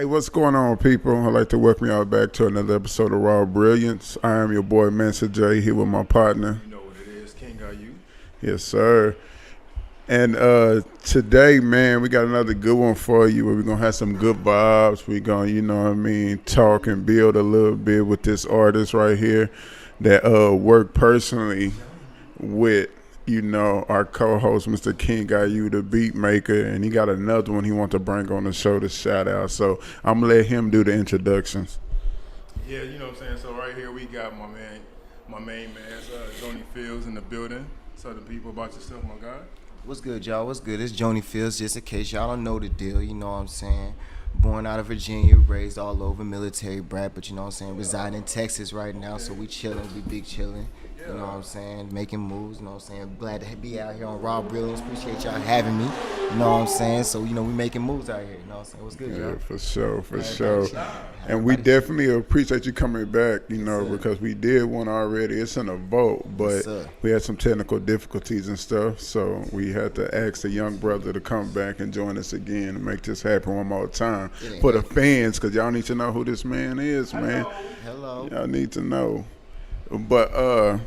Hey, what's going on, people? I'd like to welcome y'all back to another episode of Raw Brilliance. I am your boy, Mansa J, here with my partner. You know what it is, King, are you? Yes, sir. And today, man, we got another good one for you where we're going to have some good vibes. We're going to, talk and build a little bit with this artist right here that worked personally with, our co-host, Mr. King Ayu, the beat maker, and he got another one he wants to bring on the show to shout out. So I'm going to let him do the introductions. Yeah, you know what I'm saying? So right here we got my main man, Joney Fieldz in the building. Tell the people about yourself, my guy. What's good, y'all? What's good? It's Joney Fieldz, just in case y'all don't know the deal, you know what I'm saying? Born out of Virginia, raised all over, military brat, but you know what I'm saying? Reside in Texas right now, so we chilling, we big chilling. You know what I'm saying? Making moves, you know what I'm saying? Glad to be out here on Raw Brilliance. Appreciate y'all having me. You know what I'm saying? So, we making moves out here. You know what I'm saying? What's good, y'all? Yeah, for sure. And we definitely appreciate you coming back, because we did one already. It's in a vote, but we had some technical difficulties and stuff. So we had to ask the young brother to come back and join us again and make this happen one more time. For the fans, because y'all need to know who this man is, man. Hello. Y'all need to know. But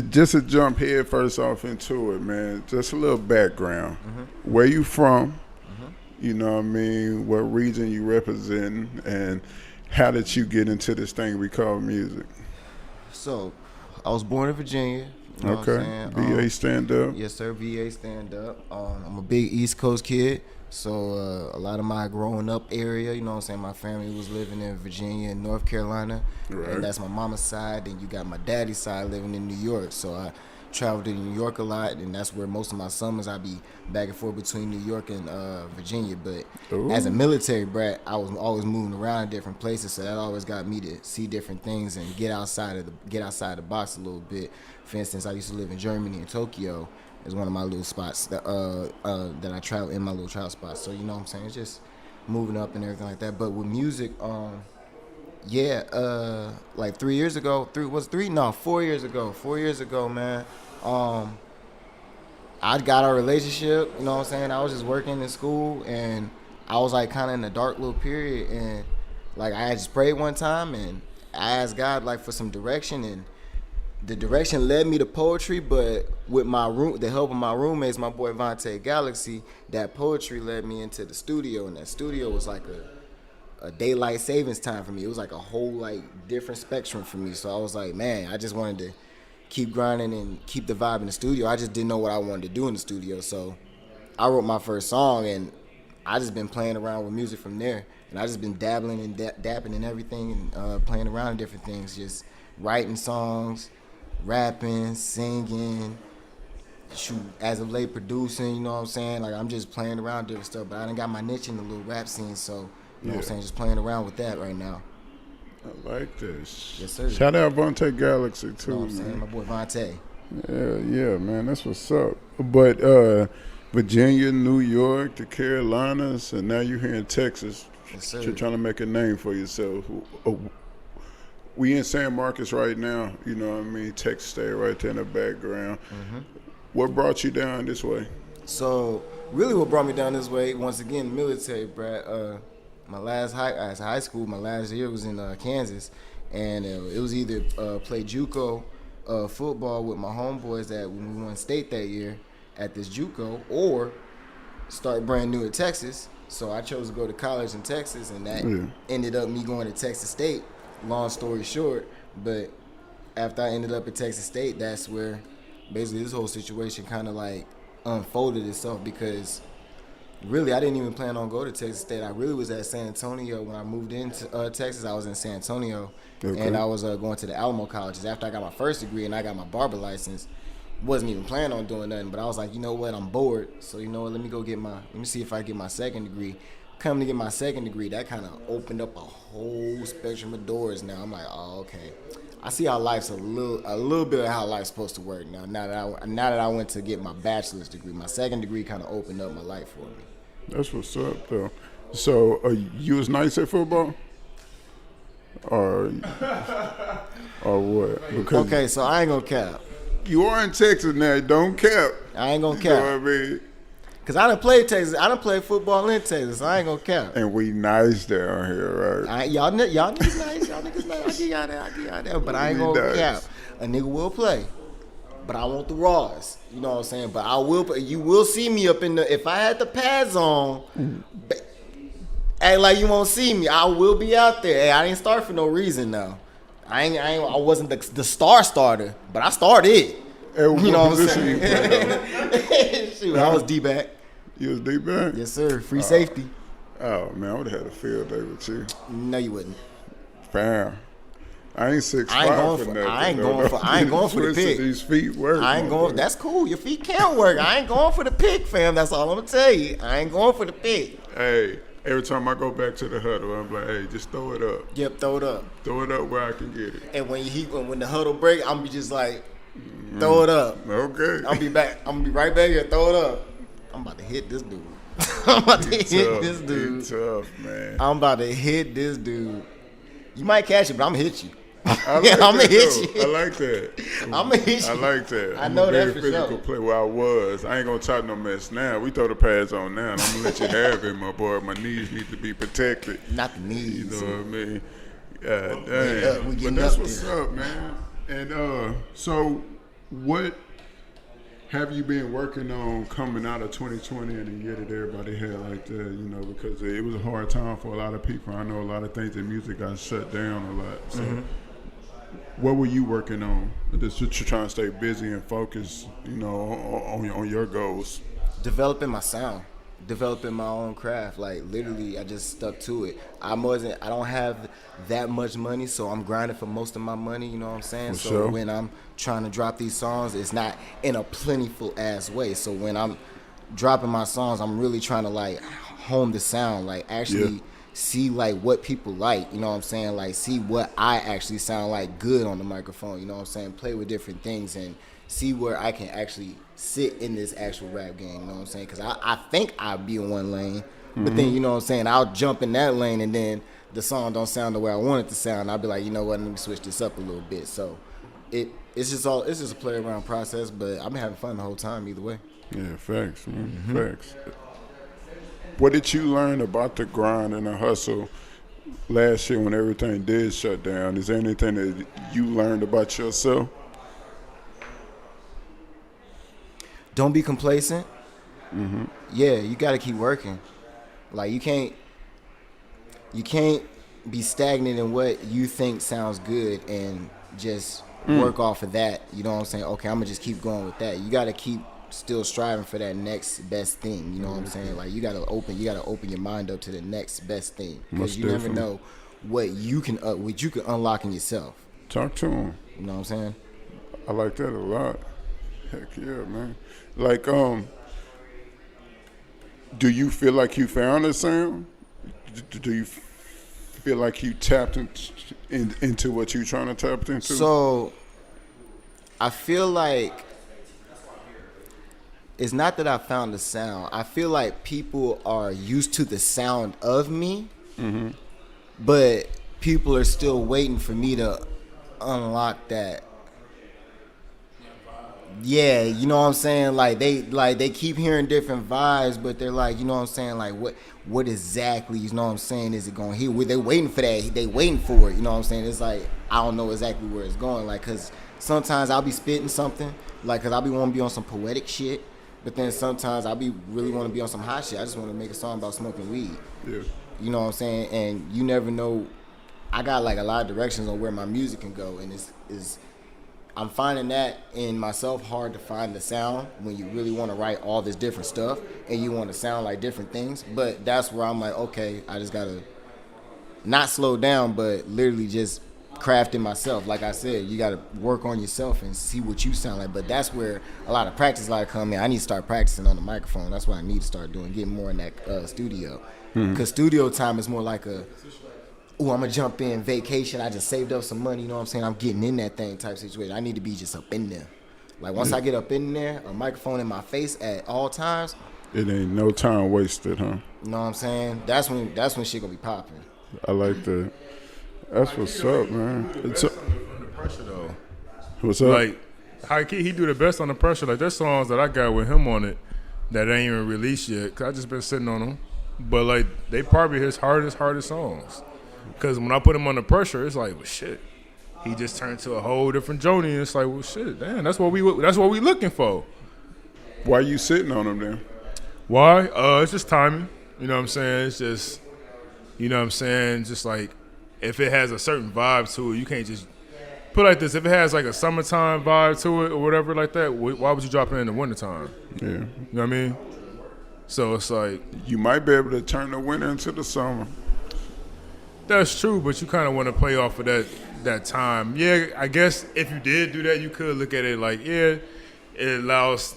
just to jump head first off into it, man, just a little background. Mm-hmm. Where you from? Mm-hmm. You know what I mean? What region you representing? And how did you get into this thing we call music? So, I was born in Virginia. You know okay. VA stand up? Yes, sir. VA stand up. I'm a big East Coast kid. So a lot of my growing up area, you know what I'm saying, my family was living in Virginia and North Carolina. Right. And that's my mama's side. Then you got my daddy's side living in New York. So I traveled to New York a lot, and that's where most of my summers I be back and forth between New York and Virginia. But as a military brat, I was always moving around in different places, so that always got me to see different things and get outside the box a little bit. For instance, I used to live in Germany and Tokyo. Is one of my little spots that I travel in, my little travel spots. So you know what I'm saying, it's just moving up and everything like that. But with music, like 4 years ago, man. I got a relationship. You know what I'm saying. I was just working in school, and I was like kind of in a dark little period, and like I had just prayed one time, and I asked God like for some direction, and the direction led me to poetry, but with the help of my roommates, my boy Vontae Galaxy, that poetry led me into the studio, and that studio was like a daylight savings time for me. It was like a whole like different spectrum for me. So I was like, man, I just wanted to keep grinding and keep the vibe in the studio. I just didn't know what I wanted to do in the studio. So I wrote my first song, and I just been playing around with music from there. And I just been dabbling and dapping and everything, and playing around in different things, just writing songs, rapping, singing, as of late producing, you know what I'm saying? Like I'm just playing around different stuff, but I done got my niche in the little rap scene, so you know what I'm saying, just playing around with that right now. I like this. Yes, sir. Shout out Vontae Galaxy too, you know what I'm man. saying? My boy Vontae. Yeah, man, that's what's up. But Virginia, New York, the Carolinas, and now you're here in Texas. Yes, sir. You're trying to make a name for yourself. We in San Marcos right now, you know what I mean? Texas State right there in the background. Mm-hmm. What brought you down this way? So, really what brought me down this way, once again, military, Brad. My last high school, my last year was in Kansas, and it was either play JUCO football with my homeboys that when we won state that year at this JUCO, or start brand new at Texas. So I chose to go to college in Texas, and that ended up me going to Texas State. Long story short, but after I ended up at Texas State, that's where basically this whole situation kind of like unfolded itself, because really I didn't even plan on going to Texas State. I really was at San Antonio when I moved into Texas. I was in San Antonio, and I was going to the Alamo colleges after I got my first degree and I got my barber license. Wasn't even planning on doing nothing, but I was like, you know what, I'm bored, so you know what, let me see if I get my second degree. Come to get my second degree, that kind of opened up a whole spectrum of doors. Now I'm like, oh, okay, I see how life's a little bit of how life's supposed to work now. Now that I went to get my bachelor's degree, my second degree kind of opened up my life for me. That's what's up, though. So you was nice at football, or what? Because okay, so I ain't gonna cap. You are in Texas now. Don't cap. I ain't gonna You cap. know what I mean? Cause I done played Texas. I done played football in Texas. So I ain't gonna count. And we nice down here, right? Y'all niggas nice. Y'all niggas nice. I give y'all that. But I ain't gonna count. A nigga will play. But I want the raws. You know what I'm saying? But I will. You will see me up in the. If I had the pads on, act like you won't see me. I will be out there. Hey, I didn't start for no reason though. I wasn't the starter, but I started. Hey, you know what I'm saying? Shoot, I was D-back. You was D-back? Yes, sir. Free safety. Oh man, I would have had a field day with you. No, you wouldn't. Fam. I ain't 6'5" for nothing. I ain't going for the pick. These feet work. I ain't going. That's cool. Your feet can work. I ain't going for the pick, fam. That's all I'm gonna tell you. I ain't going for the pick. Hey, every time I go back to the huddle, I'm like, hey, just throw it up. Yep, throw it up. Throw it up where I can get it. And when the huddle break, I'm be just like, throw it up. Okay. I'll be back. I'm gonna be right back here. Throw it up. I'm about to hit this dude. I'm about to hit this dude. Tough, man. I'm about to hit this dude. You might catch it, but I'm gonna hit you. I'm gonna hit you. I like that. I'm gonna hit you. I like that. I know that for very physical sure. Play where I was. I ain't gonna talk no mess now. We throw the pads on now, and I'm gonna let you have it, my boy. My knees need to be protected. Not the knees. You know what I mean? God We damn. getting But that's up what's there. up, man. And so what have you been working on coming out of 2020 and the year that everybody had like that, you know, because it was a hard time for a lot of people. I know a lot of things in music got shut down a lot. So what were you working on? Just trying to stay busy and focused, you know, on your goals. Developing my sound, developing my own craft. Like literally, I just stuck to it. I don't have that much money, so I'm grinding for most of my money. You know what I'm saying? For so sure. when I'm trying to drop these songs, it's not in a plentiful ass way. So when I'm dropping my songs, I'm really trying to like hone the sound, like actually see like what people like. You know what I'm saying? Like see what I actually sound like good on the microphone. You know what I'm saying? Play with different things and see where I can actually sit in this actual rap game, you know what I'm saying? Because I think I'll be in one lane, but then, you know what I'm saying, I'll jump in that lane and then the song don't sound the way I want it to sound. I'll be like, you know what, let me switch this up a little bit. So it's just a play around process, but I've been having fun the whole time either way. Yeah, facts, man. Facts. What did you learn about the grind and the hustle last year when everything did shut down? Is there anything that you learned about yourself? Don't be complacent. Yeah, you got to keep working. Like you can't be stagnant in what you think sounds good and just work off of that. You know what I'm saying? Okay, I'm gonna just keep going with that. You got to keep still striving for that next best thing. You know what I'm saying? Like you got to open your mind up to the next best thing because you never know what you can unlock in yourself. Talk to him. You know what I'm saying? I like that a lot. Heck yeah, man. Like, do you feel like you found a sound? Do you feel like you tapped into what you're trying to tap into? So, I feel like it's not that I found the sound. I feel like people are used to the sound of me, but people are still waiting for me to unlock that. Yeah, you know what I'm saying? Like they keep hearing different vibes, but they're like, you know what I'm saying? Like what exactly, you know what I'm saying, is it going here? They waiting for that. They waiting for it, you know what I'm saying? It's like I don't know exactly where it's going, like, cause sometimes I'll be spitting something, like, cause I'll be want to be on some poetic shit, but then sometimes I'll be really want to be on some hot shit. I just want to make a song about smoking weed. Yeah. You know what I'm saying? And you never know. I got like a lot of directions on where my music can go, and is I'm finding that in myself hard to find the sound when you really want to write all this different stuff and you want to sound like different things. But that's where I'm like, okay, I just got to not slow down, but literally just crafting myself. Like I said, you got to work on yourself and see what you sound like. But that's where a lot of practice come in. I need to start practicing on the microphone. That's what I need to start doing, getting more in that studio. Because studio time is more like I'm going to jump in vacation. I just saved up some money, you know what I'm saying? I'm getting in that thing type situation. I need to be just up in there. Like, once I get up in there, a microphone in my face at all times. It ain't no time wasted, huh? You know what I'm saying? That's when shit going to be popping. I like that. That's what's up, man. It's Under pressure, though. What's up? Like, how he do the best under pressure. Like, there's songs that I got with him on it that ain't even released yet. Cause I just been sitting on them, but like they probably his hardest songs. Cause when I put him under pressure, it's like, well, shit. He just turned to a whole different Joney, and it's like, well, shit, damn, that's what we looking for. Why you sitting on him then? Why? It's just timing. You know what I'm saying? It's just, you know what I'm saying? Just like, if it has a certain vibe to it, you can't just put it like this. If it has like a summertime vibe to it or whatever like that, why would you drop it in the wintertime? Yeah. You know what I mean? So it's like, You might be able to turn the winter into the summer. that's true, but you kind of want to play off of that time. Yeah, I guess if you did do that, you could look at it like, yeah, it allows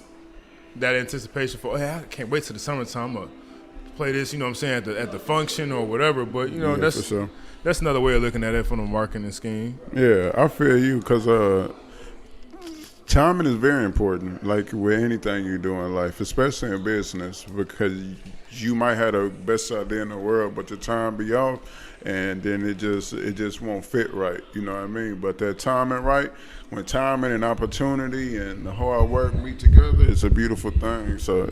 that anticipation for, hey, I can't wait till the summertime. I'm going to play this, you know what I'm saying, at the function or whatever. But, you know, Yeah, for sure. that's another way of looking at it from a marketing scheme. Yeah, I feel you because timing is very important, like with anything you do in life, especially in business, because you might have the best idea in the world, but the time be off, and then it just won't fit right. You know what I mean? But that timing right, when timing and opportunity and the hard work meet together, it's a beautiful thing. So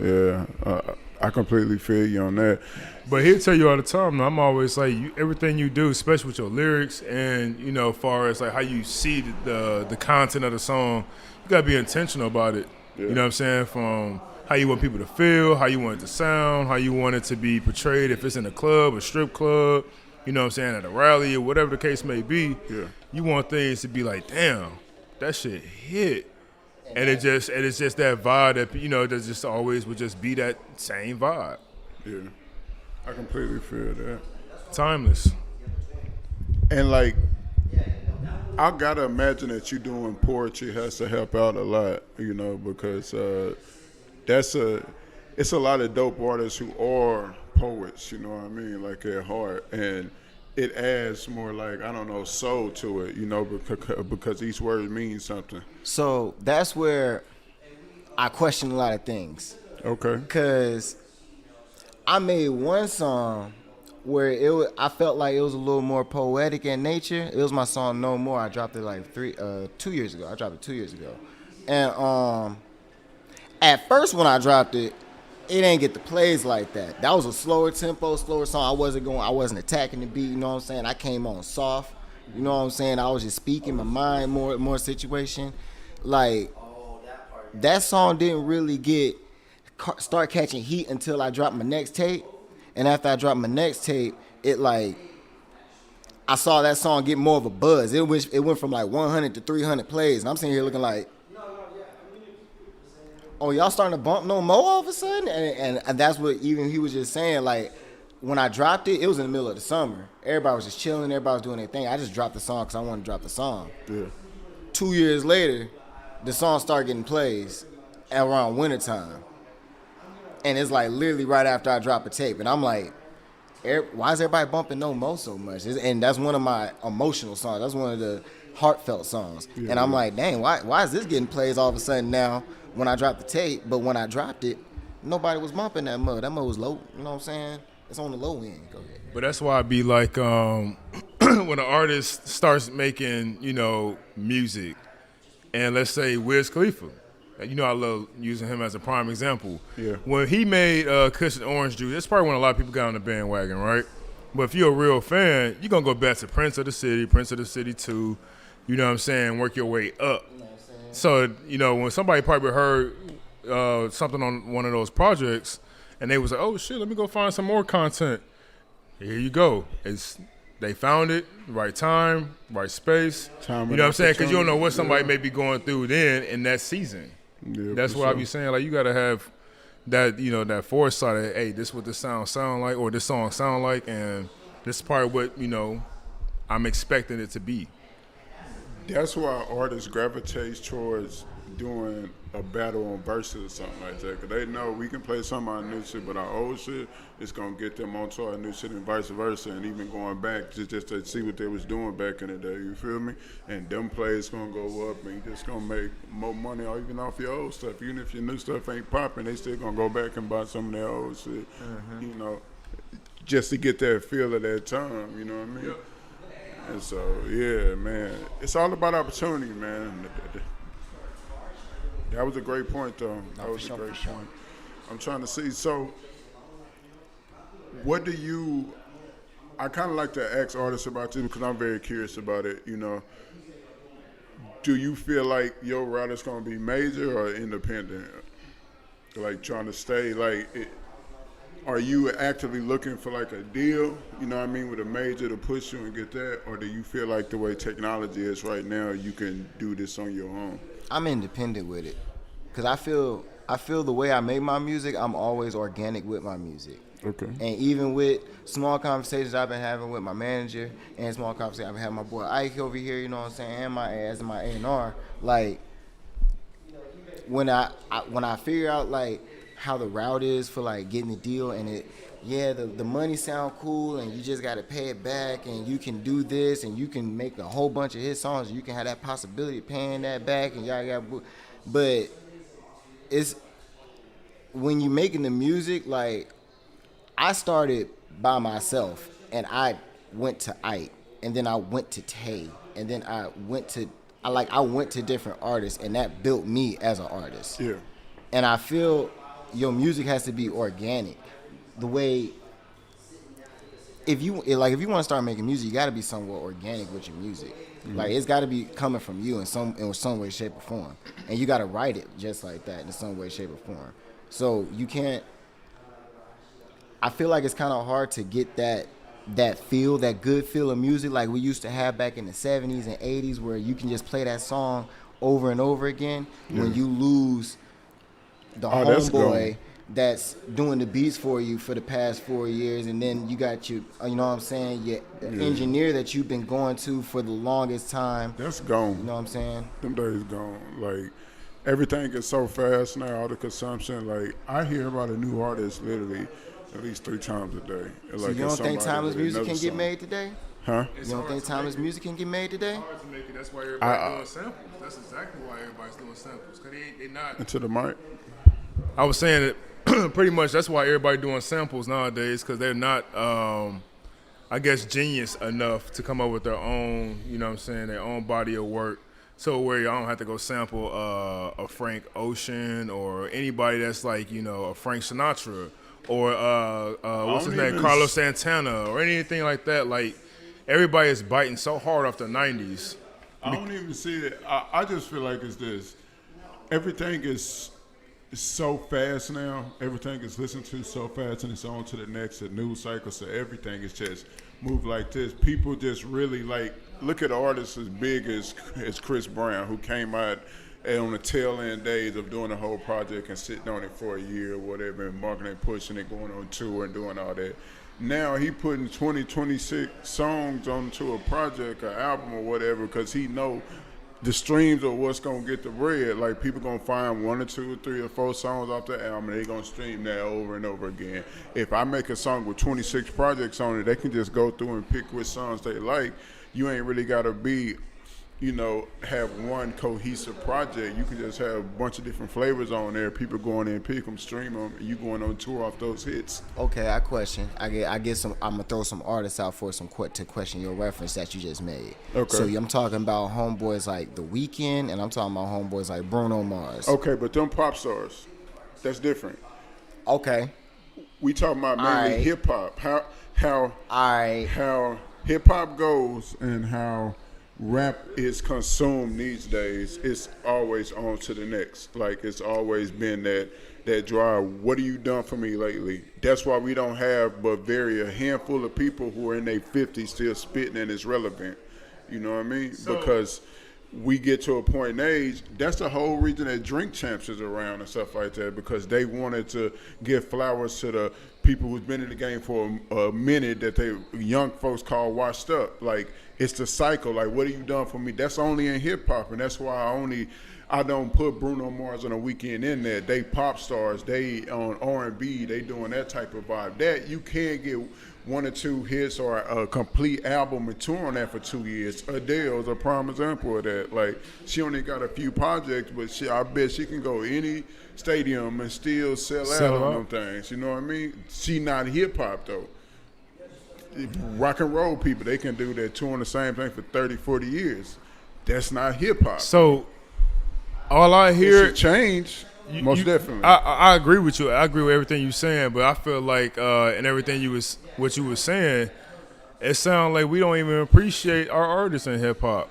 yeah, I completely feel you on that. But he'll tell you all the time, I'm always like, everything you do, especially with your lyrics and, you know, as far as like how you see the content of the song, you got to be intentional about it. Yeah. You know what I'm saying? From how you want people to feel, how you want it to sound, how you want it to be portrayed, if it's in a club, a strip club, you know what I'm saying, at a rally or whatever the case may be. Yeah. You want things to be like, damn, that shit hit. And it's just that vibe that, you know, that just always would just be that same vibe. Yeah, I completely feel that. Timeless. And like, I gotta imagine that you doing poetry has to help out a lot, you know, because it's a lot of dope artists who are poets, you know what I mean, like at heart, and it adds more like, I don't know, soul to it, you know, because each word means something. So that's where I question a lot of things. Okay. Cause I made one song where I felt like it was a little more poetic in nature. It was my song No More. I dropped it like 2 years ago. I dropped it 2 years ago. And at first when I dropped it, it didn't get the plays like that. That was a slower tempo, slower song. I wasn't attacking the beat, you know what I'm saying? I came on soft, you know what I'm saying? I was just speaking my mind, more situation. Like, that song didn't really start catching heat until I dropped my next tape. And after I dropped my next tape, I saw that song get more of a buzz. It went from like 100 to 300 plays. And I'm sitting here looking like, oh, y'all starting to bump No More all of a sudden? And that's what even he was just saying. Like, when I dropped it, it was in the middle of the summer. Everybody was just chilling. Everybody was doing their thing. I just dropped the song because I wanted to drop the song. Yeah. 2 years later, the song started getting plays around wintertime. And it's like literally right after I dropped a tape. And I'm like, why is everybody bumping No More so much? And that's one of my emotional songs. That's one of the heartfelt songs. Yeah, and I'm like, dang, why is this getting plays all of a sudden now when I dropped the tape? But when I dropped it, nobody was bumping that mud. That mud was low. You know what I'm saying? It's on the low end. Go ahead. But that's why I be like, when an artist starts making, you know, music, and let's say Wiz Khalifa, you know, I love using him as a prime example. Yeah. When he made Cushion Orange Juice, that's probably when a lot of people got on the bandwagon, right? But if you're a real fan, you're going to go back to Prince of the City 2, you know what I'm saying, work your way up. You know what I'm saying? So, you know, when somebody probably heard something on one of those projects, and they was like, oh, shit, let me go find some more content. Here you go. They found it, right time, right space. Time you know what I'm saying? Because you don't know what somebody may be going through then in that season. Yeah, That's what I be saying. Like, you got to have that, you know, that foresight of, hey, this is what this sound like, or this song sound like, and this is probably what, you know, I'm expecting it to be. That's why artists gravitate towards doing a battle on verses or something like that, because they know we can play some of our new shit, but our old shit is going to get them onto our new shit and vice versa, and even going back just to see what they was doing back in the day, you feel me? And them plays going to go up, and you just going to make more money even off your old stuff. Even if your new stuff ain't popping, they still going to go back and buy some of their old shit, you know, just to get that feel of that time, you know what I mean? And so, yeah, man, it's all about opportunity, man. That was a great point, though. That was a great point. I'm trying to see. So, what do you? I kind of like to ask artists about this because I'm very curious about it. You know, do you feel like your route is going to be major or independent? Like trying to stay are you actively looking for like a deal, you know what I mean, with a major to push you and get that? Or do you feel like the way technology is right now, you can do this on your own? I'm independent with it. Because I feel the way I make my music, I'm always organic with my music. Okay. And even with small conversations I've been having with my manager and small conversations I've been having with my boy Ike over here, you know what I'm saying, and my A&R, like, when I figure out, like, how the route is for like getting the deal and the money sound cool and you just got to pay it back and you can do this and you can make a whole bunch of hit songs and you can have that possibility of paying that back and but it's when you making the music, like, I started by myself and I went to Ike and then I went to Tay and then I went to different artists and that built me as an artist. Yeah. And I feel your music has to be organic. The way, if you want to start making music, you got to be somewhat organic with your music. Mm-hmm. Like, it's got to be coming from you in some way, shape, or form, and you got to write it just like that in some way, shape, or form. So you can't. I feel like it's kind of hard to get that good feel of music like we used to have back in the 70s and 80s, where you can just play that song over and over again. Yeah. When you lose the homeboy that's doing the beats for you for the past 4 years, and then you got your, you know what I'm saying, your engineer that you've been going to for the longest time. That's gone. You know what I'm saying? Them days gone. Like, everything is so fast now, all the consumption. Like, I hear about a new artist literally at least 3 times a day. So like, you don't think timeless music can get made today? Huh? You don't think timeless music can get made today? It's hard to make it. That's why everybody's doing samples. That's exactly why everybody's doing samples. Because they not. Into the mic. I was saying that pretty much that's why everybody doing samples nowadays, because they're not, I guess, genius enough to come up with their own, you know what I'm saying, their own body of work. So where I don't have to go sample a Frank Ocean or anybody that's like, you know, a Frank Sinatra or what's his name, Carlos Santana or anything like that. Like, everybody is biting so hard off the 90s. I don't even see it. I just feel like it's this. Everything is so fast now. Everything is listened to so fast, and it's on to the next news cycle. So everything is just moved like this. People just really like look at artists as big as Chris Brown, who came out on the tail end days of doing the whole project and sitting on it for a year or whatever, and marketing, pushing it, going on tour and doing all that. Now he putting 20, 26 songs onto a project, an album or whatever, because he know the streams are what's gonna get the bread. Like, people gonna find 1 or 2 or 3 or 4 songs off the album, and they gonna stream that over and over again. If I make a song with 26 projects on it, they can just go through and pick which songs they like. You ain't really gotta be, you know, have one cohesive project. You can just have a bunch of different flavors on there. People going in, pick them, stream them, and you going on tour off those hits. Okay, I question. I get some. I'm gonna throw some artists out for to question your reference that you just made. Okay. So I'm talking about homeboys like The Weeknd, and I'm talking about homeboys like Bruno Mars. Okay, but them pop stars, that's different. Okay. We talking about mainly hip hop. How hip hop goes and how rap is consumed these days. It's always on to the next. Like, it's always been that drive. What have you done for me lately? That's why we don't have but a handful of people who are in their 50s still spitting and it's relevant. You know what I mean? Because we get to a point in age, that's the whole reason that Drink Champs is around and stuff like that, because they wanted to give flowers to the people who's been in the game for a minute that they young folks call washed up. Like, it's the cycle. Like, what have you done for me? That's only in hip hop, and that's why I don't put Bruno Mars on a weekend in there. They pop stars. They on R&B. They doing that type of vibe. That you can't get 1 or 2 hits or a complete album and tour on that for 2 years. Adele's a prime example of that. Like, she only got a few projects, but I bet she can go any stadium and still sell out on them things. You know what I mean? She not hip hop though. Rock and roll people, they can do that, touring the same thing for 30, 40 years. That's not hip hop. So all I hear it should change. Most definitely. I agree with you. I agree with everything you're saying, but I feel like and everything what you were saying, it sounds like we don't even appreciate our artists in hip hop.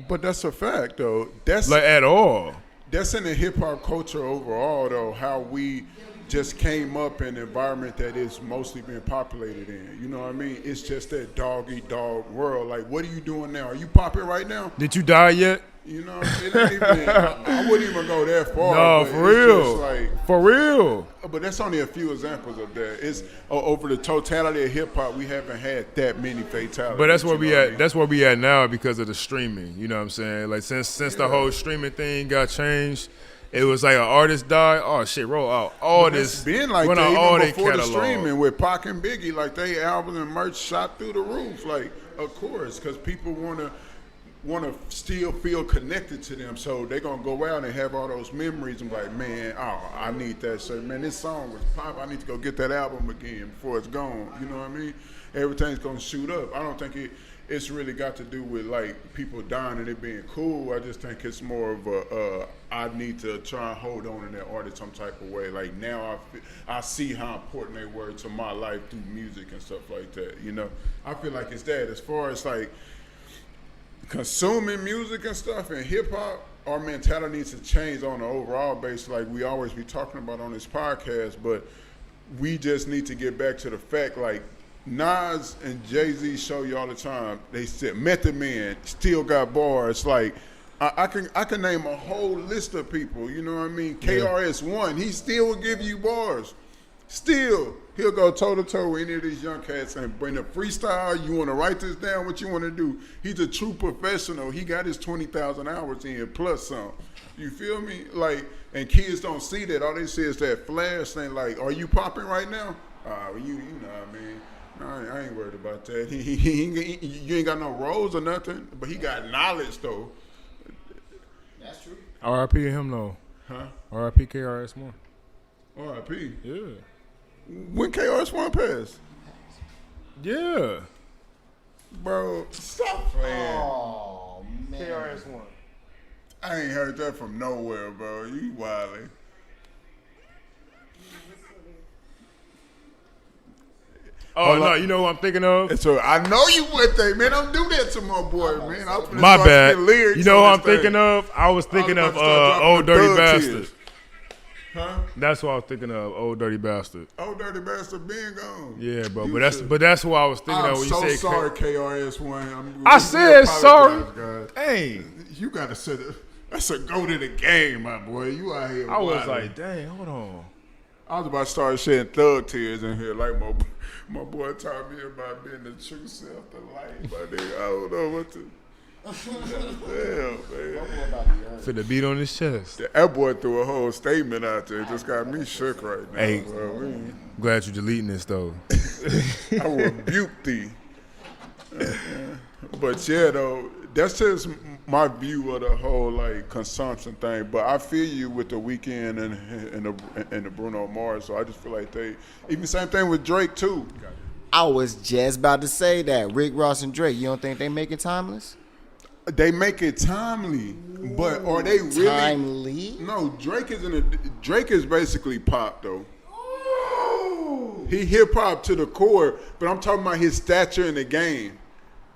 But that's a fact, though. That's like at all. That's in the hip hop culture overall, though. How we just came up in an environment that is mostly being populated in. You know what I mean? It's just that dog eat dog world. Like, what are you doing now? Are you popping right now? Did you die yet? You know, it ain't even, I wouldn't even go that far. No, for real. Like, for real. But that's only a few examples of that. It's over the totality of hip hop, we haven't had that many fatalities. But that's where we at. That's where we at now because of the streaming. You know what I'm saying? Like since the whole streaming thing got changed, it was like an artist died. Oh shit, roll out all this. It's been like run that out all even their before the catalog. streaming with Pac and Biggie. Like they albums and merch shot through the roof. Like of course, because people want to still feel connected to them, so they're gonna go out and have all those memories and be like, man, I need that shit. Man, this song was pop. I need to go get that album again before it's gone. You know what I mean? Everything's gonna shoot up. I don't think it's really got to do with like people dying and it being cool. I just think it's more of a I need to try and hold on to that artist some type of way. Like now I see how important they were to my life through music and stuff like that. You know, I feel like it's that. As far as like consuming music and stuff and hip hop, our mentality needs to change on the overall basis, like we always be talking about on this podcast. But we just need to get back to the fact, like Nas and Jay-Z show you all the time. They said Method Man still got bars. Like I can name a whole list of people. You know what I mean? KRS-One, he still will give you bars. Still, he'll go toe-to-toe with any of these young cats and bring a freestyle. You want to write this down, what you want to do. He's a true professional. He got his 20,000 hours in plus some. You feel me? Like, and kids don't see that. All they see is that flash thing like, are you popping right now? You know what I mean? I ain't worried about that. You ain't got no roles or nothing, but he got knowledge, though. That's true. R.I.P. him, though. Huh? R.I.P. KRS-One. R.I.P. Yeah. When KRS-One passed? Yeah. Bro, stop playing. Oh man. KRS-One. I ain't heard that from nowhere, bro. You wildin'. Oh, no, you know who I'm thinking of? So I know you would think, man. Don't do that to my boy, man. My bad. You know who I'm thinking of? I was thinking of Old Dirty Bastard. Huh? That's what I was thinking of, Old Dirty Bastard. Old Dirty Bastard being gone. Yeah, bro. But that's who I was thinking of when you I'm so say sorry, KRS-One. I said sorry. Guys. Dang. You got to say that's a go to the game, my boy. You out here. I was wilding. like, dang, hold on. I was about to start shedding thug tears in here, like my boy taught me about being the true self, the light. But I don't know what to. Damn, man. Finna beat on his chest. That boy threw a whole statement out there. It just got me shook right now. Hey, bro. glad you're deleting this though. I rebuke thee. But yeah, though, that's just my view of the whole like consumption thing. But I feel you with the Weeknd and the Bruno Mars. So I just feel like they even same thing with Drake too. I was just about to say that Rick Ross and Drake. You don't think they make it timeless? They make it timely, but are they really timely? No, Drake is basically pop though. He hip hop to the core, but I'm talking about his stature in the game.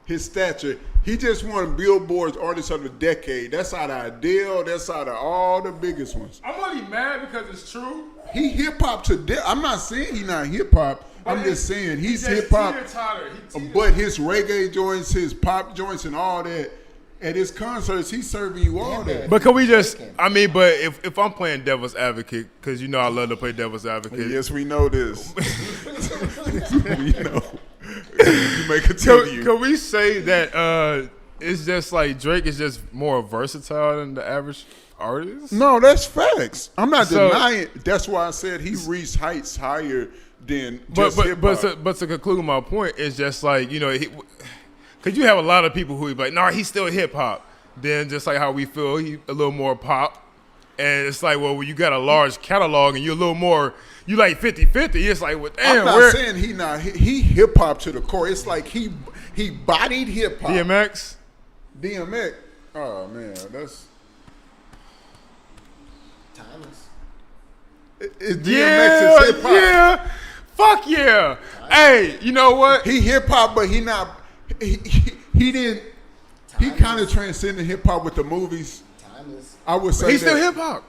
His stature. He just won Billboard's Artist of the Decade. That's out of Adele. That's out of all the biggest ones. I'm only mad because it's true. He hip hop to death. I'm not saying he's not hip hop. I'm just saying he's hip hop. But his reggae joints, his pop joints, and all that. At his concerts, he's serving you all that. But can we just, I mean, but if I'm playing devil's advocate, because you know I love to play devil's advocate. Yes, we know this. We know. You may continue. Can we say that it's just like Drake is just more versatile than the average artist? No, that's facts. I'm not denying. That's why I said he reached heights higher than just hip-hop. But to conclude my point, it's just like, you know, because you have a lot of people who be like, nah, he's still hip hop. Then just like how we feel, he a little more pop. And it's like, well, when you got a large catalog and you're a little more, you like 50-50, it's like, well, damn. I'm not saying he hip hop to the core. It's like he bodied hip hop. DMX. Oh man, that's. Timeless. It's DMX is hip hop. Yeah. Fuck yeah. Hey, you know what? He hip hop, but he not. He didn't. He kind of transcended hip hop with the movies. Timeless. I would say He's that. still hip hop.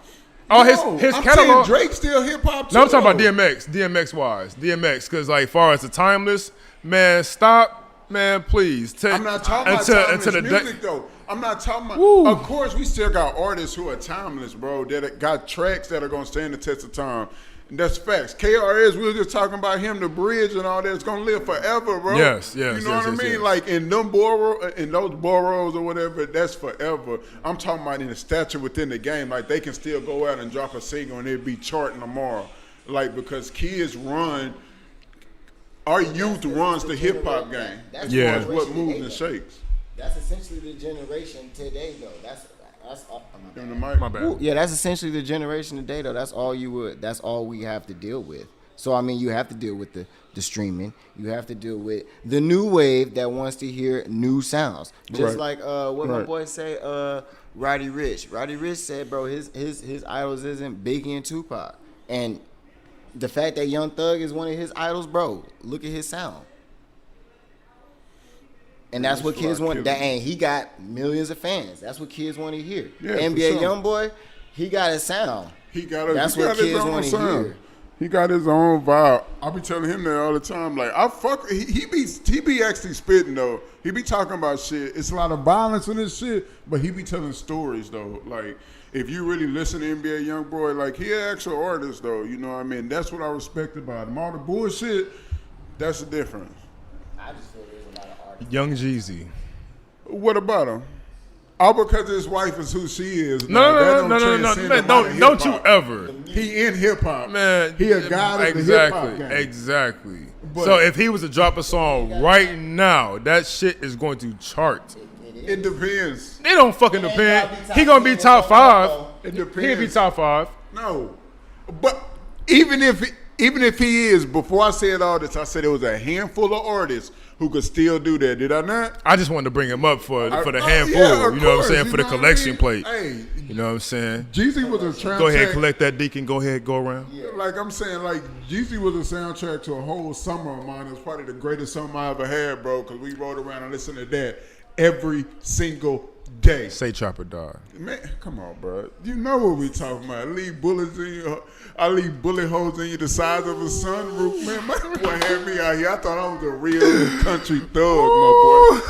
Oh, his I'm catalog. saying Drake still hip hop. No, I'm talking about DMX wise. DMX, because like far as the timeless, man, stop, man, please. I'm not talking about timeless music though. I'm not talking about. Woo. Of course, we still got artists who are timeless, bro. That got tracks that are gonna stand the test of time. And that's facts. KRS, we were just talking about him, the bridge and all that. It's gonna live forever, bro. Yes. You know yes, what I mean? yes. Like in those boroughs or whatever, that's forever. I'm talking about in the stature within the game. Like they can still go out and drop a single and it'd be charting tomorrow. Like because kids run. Our youth runs the hip hop game. As far as what moves and shakes. That's essentially the generation today, though. That's In the mic. My bad. yeah, that's essentially the generation today, though. That's all we have to deal with. So I mean, you have to deal with the streaming. You have to deal with the new wave that wants to hear new sounds. Just like what my boy say, Roddy Ricch. Roddy Ricch said, bro, his idols isn't Biggie and Tupac, and the fact that Young Thug is one of his idols, bro. Look at his sound. And that's what kids want. And he got millions of fans. That's what kids want to hear. Yeah, NBA YoungBoy, he got his sound. That's he what got his kids own want to sound. hear. He got his own vibe. I be telling him that all the time. Like he be actually spitting though. He be talking about shit. It's a lot of violence in this shit, but he be telling stories though. Like if you really listen to NBA YoungBoy, like he an actual artist though. You know what I mean? That's what I respect about him. All the bullshit, that's the difference. I just feel there's a lot of artists. Young Jeezy. What about him? All because his wife is who she is. No, man, don't you ever. He in hip hop, Man, He a god of the hip hop game. Exactly. But- So if he was to drop a song right now, that shit is going to chart. It depends. It don't fucking depend. He gonna be top 5. It He'll depends. be top 5. No, but even if he is, before I said all this, I said it was a handful of artists who could still do that. Did I not? I just wanted to bring him up for the handful. Yeah, of you know what I'm course, saying? you For the know what I collection mean? plate. Hey, You know what I'm saying? Jeezy was a soundtrack. Go ahead, collect that deacon. Go ahead, go around. Like I'm saying, like Jeezy was a soundtrack to a whole summer of mine. It was probably the greatest summer I ever had, bro. Because we rode around and listened to that every single day. Say Chopper Die. Man, come on, bro. You know what we talking about. I leave bullet holes in you the size of a sunroof. Man, my boy had me out here. I thought I was a real country thug, my boy.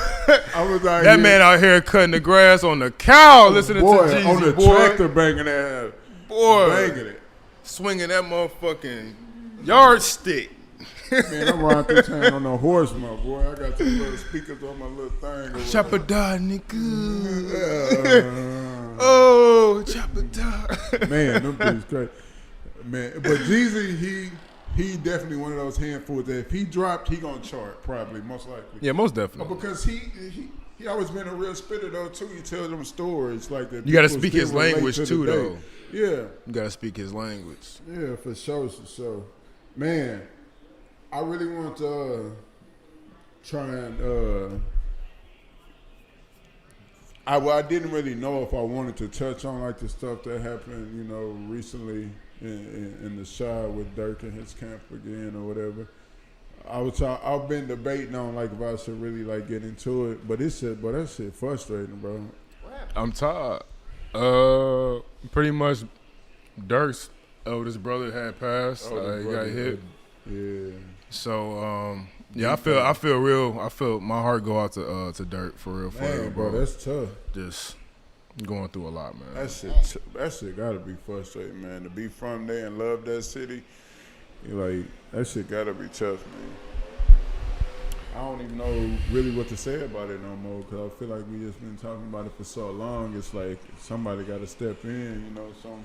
I was out That here. man out here cutting the grass on the cow, listening boy, to Jeezy, on the boy. tractor banging that. Boy. Banging it. Swinging that motherfucking yardstick. Man, I'm riding through town on a horse, my boy. I got two little speakers on my little thing. Chopper Die, nigga. Oh, Chopper Die. Man, them dudes crazy. Man, but Jeezy, he definitely one of those handfuls that if he dropped, he gonna chart probably, most likely. Yeah, most definitely. Because he always been a real spitter though too. He tells them stories like that. You gotta people speak still his relate language to too, today. though. Yeah, You gotta speak his language. yeah, for sure. Man, I really want to try and. I didn't really know if I wanted to touch on like the stuff that happened, you know, recently in the shot with Dirk and his camp again or whatever. I've been debating on like if I should really like get into it, but that shit frustrating, bro. I'm tired. Pretty much Dirk's oldest brother had passed. He got hit. Yeah. So yeah, I feel my heart go out to Dirk for real, Man, bro, that's tough. Just going through a lot, man. That shit gotta be frustrating, man. To be from there and love that city, that shit gotta be tough, man. I don't even know really what to say about it no more because I feel like we just been talking about it for so long. It's like somebody got to step in, you know. So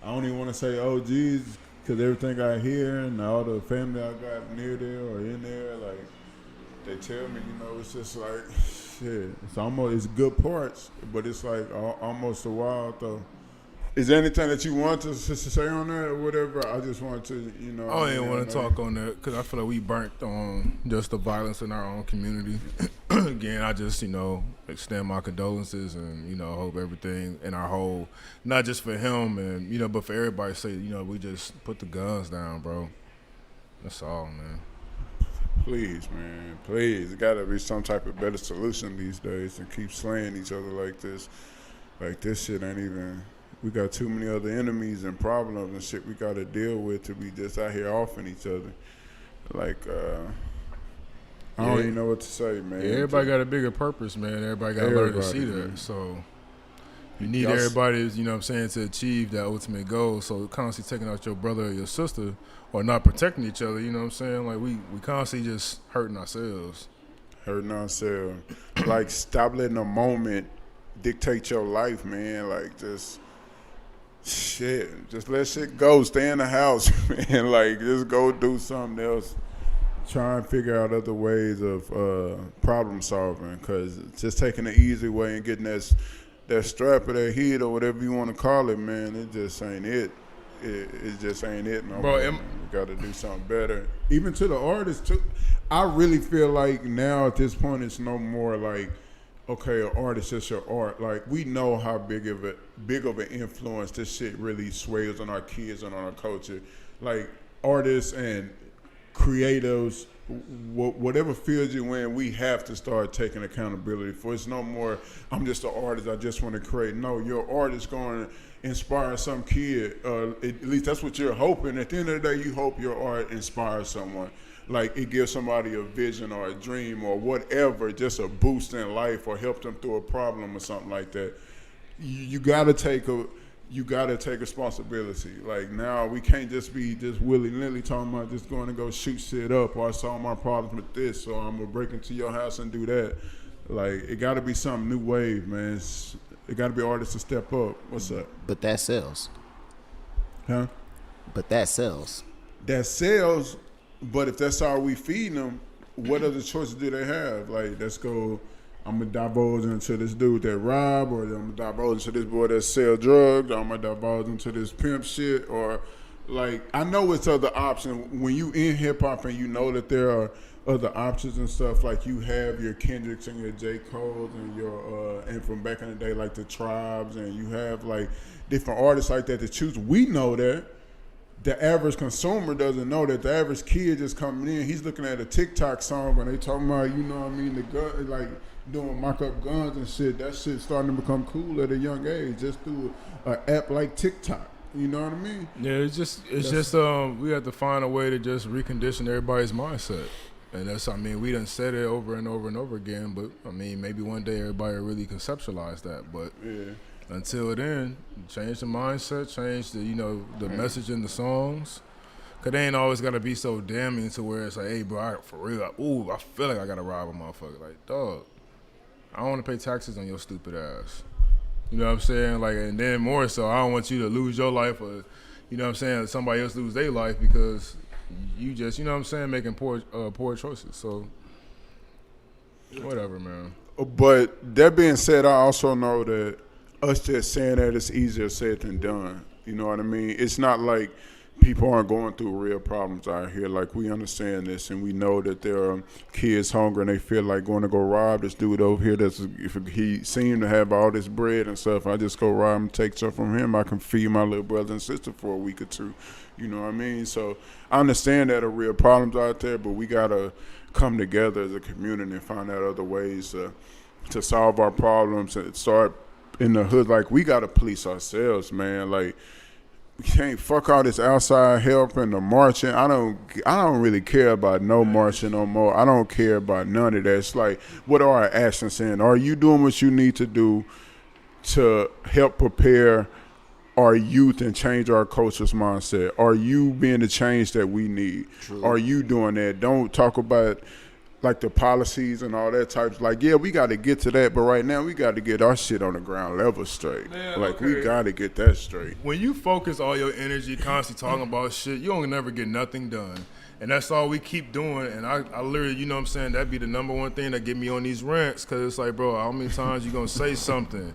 I don't even want to say, oh, geez, because everything I hear and all the family I got near there or in there, like they tell me, you know, it's just like shit. It's good parts, but it's like almost a while though. Is there anything that you want to say on that or whatever? I just want to, you know. I don't even want to talk on that because I feel like we burnt on just the violence in our own community. Again, I just, extend my condolences and, hope everything in our whole, not just for him and, but for everybody say, we just put the guns down, bro. That's all, man. Please, man. Please. There got to be some type of better solution these days than keep slaying each other like this. Like, this shit ain't even... We got too many other enemies and problems and shit we got to deal with to be just out here offing each other. Like, I don't even know what to say, man. Yeah, everybody got a bigger purpose, man. Everybody got to learn to see that. Man. So you need everybody, to achieve that ultimate goal. So constantly taking out your brother or your sister or not protecting each other, Like, we constantly just hurting ourselves. Like, stop letting a moment dictate your life, man. Like, just let shit go. Stay in the house, man. Like, just go do something else. Try and figure out other ways of problem solving, because just taking the easy way and getting that strap or that heat or whatever you want to call it, man, it just ain't it. It just ain't it no more. We got to do something better. Even to the artists, too. I really feel like now at this point it's no more like, okay, an artist is your art. Like, we know how big of an influence this shit really sways on our kids and on our culture. Like, artists and creatives, whatever field you in, we have to start taking accountability for. It's no more, I'm just an artist, I just want to create. No, your art is going to inspire some kid. At least that's what you're hoping. At the end of the day, you hope your art inspires someone. Like, it gives somebody a vision or a dream or whatever, just a boost in life or help them through a problem or something like that. You gotta take responsibility. Like, now we can't just be just willy-nilly talking about just going to go shoot shit up, or I solve my problems with this, so I'm gonna break into your house and do that. Like, it gotta be some new wave, man. It gotta be artists to step up. What's up? But that sells. Huh? But that sells. That sells. But if that's all we feeding them, what other choices do they have? Like, let's go, I'm going to divulge into this dude that rob, or I'm going to divulge into this boy that sell drugs, or I'm going to divulge into this pimp shit, or, like, I know it's other options. When you in hip-hop and you know that there are other options and stuff, like you have your Kendricks and your J. Cole's and your, and from back in the day, like the Tribes, and you have, like, different artists like that to choose. We know that. The average consumer doesn't know that. The average kid just coming in, he's looking at a TikTok song and they talking about, the gun, like doing mock-up guns and shit. That shit starting to become cool at a young age just through an app like TikTok. You know what I mean? Yeah, it's just we have to find a way to just recondition everybody's mindset. And that's, we done said it over and over and over again, but maybe one day everybody will really conceptualize that. But yeah. Until then, change the mindset, change the message in the songs. Cause they ain't always gotta be so damning to where it's like, hey bro, for real, I feel like I gotta rob a motherfucker. Like, dog, I don't wanna pay taxes on your stupid ass. You know what I'm saying? Like, and then more so, I don't want you to lose your life or, somebody else lose their life because you just, making poor choices. So, whatever, man. But that being said, I also know that us just saying that it's easier said than done. You know what I mean? It's not like people aren't going through real problems out here. Like, we understand this, and we know that there are kids hungry and they feel like going to go rob this dude over here. If he seemed to have all this bread and stuff, I just go rob him, take stuff from him. I can feed my little brother and sister for a week or two. You know what I mean? So I understand that there are real problems out there, but we got to come together as a community and find out other ways to solve our problems and start in the hood. Like, we got to police ourselves, man. Like, we can't fuck all this outside help and the marching. I don't really care about no marching no more. I don't care about none of that. It's like, what are our actions saying? Are you doing what you need to do to help prepare our youth and change our culture's mindset? Are you being the change that we need? True. Are you doing that? Don't talk about like the policies and all that types. Like, yeah, we got to get to that, but right now we got to get our shit on the ground level straight. Man, like, okay. We got to get that straight. When you focus all your energy constantly talking about shit, you don't never get nothing done. And that's all we keep doing. And I literally, that'd be the number one thing that get me on these rants, because it's like, bro, how many times you going to say something?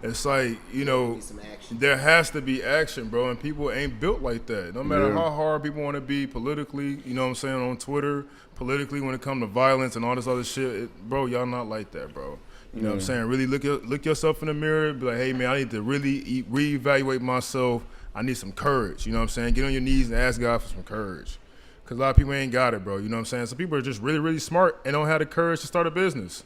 It's like, Need some action. there has to be action, bro, and people ain't built like that. No matter how hard people want to be politically, you know what I'm saying, on Twitter, politically when it comes to violence and all this other shit, bro, y'all not like that, bro. You know what I'm saying? Really look yourself in the mirror, be like, hey, man, I need to really reevaluate myself. I need some courage, you know what I'm saying? Get on your knees and ask God for some courage. Because a lot of people ain't got it, bro, you know what I'm saying? Some people are just really, really smart and don't have the courage to start a business.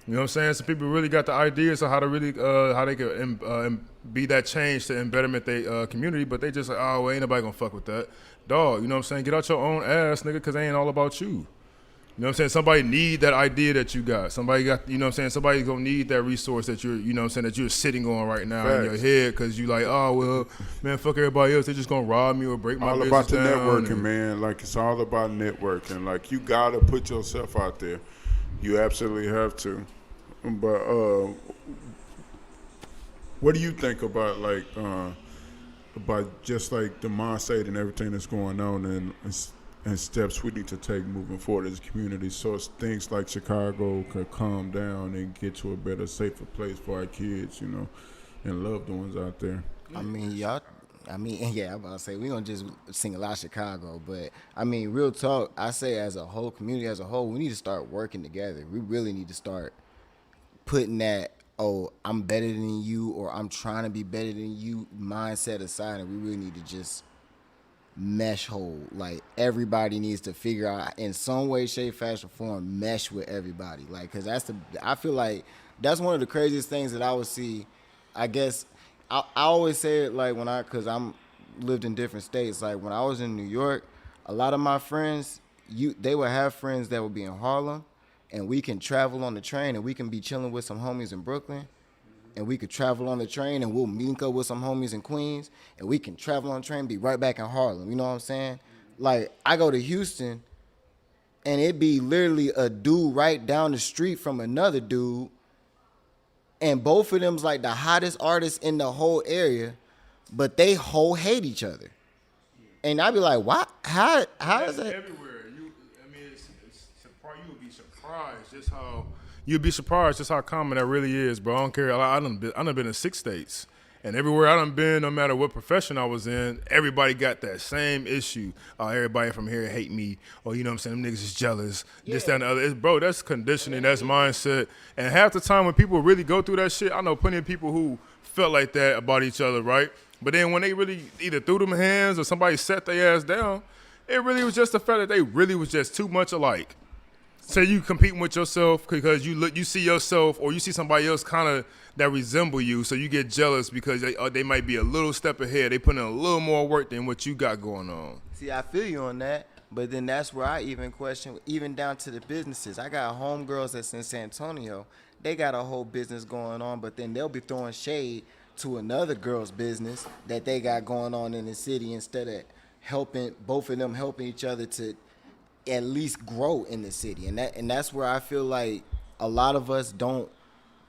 You know what I'm saying? Some people really got the ideas of how to really, how they could be that change to embetterment their community, but they just like, oh, well, ain't nobody gonna fuck with that. Dog, you know what I'm saying? Get out your own ass, nigga, because it ain't all about you. You know what I'm saying? Somebody need that idea that you got. Somebody got, you know what I'm saying? Somebody's gonna need that resource that you're, you know what I'm saying, that you're sitting on right now in your head because you like, oh, well, man, fuck everybody else. They just gonna rob me or break my business All about the down. networking, man. Like, it's all about networking. Like, you got to put yourself out there. You absolutely have to. But what do you think about, like, about just, like, the mindset and everything that's going on and steps we need to take moving forward as a community so things like Chicago could calm down and get to a better, safer place for our kids, you know, and loved ones out there? I mean, yeah, I'm about to say, we're going to just sing a lot of Chicago, but, I mean, real talk, I say as a whole, community as a whole, we need to start working together. We really need to start putting that, oh, I'm better than you or I'm trying to be better than you mindset aside, and we really need to just mesh whole. Like, everybody needs to figure out in some way, shape, fashion, form, mesh with everybody. Like, because I feel like that's one of the craziest things that I would see. I guess I always say it like because I'm lived in different states. Like, when I was in New York, a lot of my friends, they would have friends that would be in Harlem, and we can travel on the train and we can be chilling with some homies in Brooklyn, and we could travel on the train and we'll link up with some homies in Queens, and we can travel on the train and be right back in Harlem. You know what I'm saying? Like, I go to Houston and it be literally a dude right down the street from another dude, and both of them's like the hottest artists in the whole area, but they whole hate each other. And I be like, what? How is that? Everywhere. You'd be surprised just how common that really is, bro. I don't care. I done been in 6 states, and everywhere I done been, no matter what profession I was in, everybody got that same issue. Everybody from here hate me, or you know what I'm saying, them niggas is jealous. This, that, and the other. Bro, that's conditioning. That's mindset. And half the time when people really go through that shit, I know plenty of people who felt like that about each other, right? But then when they really either threw them hands or somebody set their ass down, it really was just the fact that they really was just too much alike. So you competing with yourself because you see yourself or you see somebody else kind of that resemble you, so you get jealous because they might be a little step ahead. They put in a little more work than what you got going on. See, I feel you on that, but then that's where I even question, even down to the businesses. I got homegirls that's in San Antonio. They got a whole business going on, but then they'll be throwing shade to another girl's business that they got going on in the city instead of helping both of them helping each other to at least grow in the city. And that's where I feel like a lot of us don't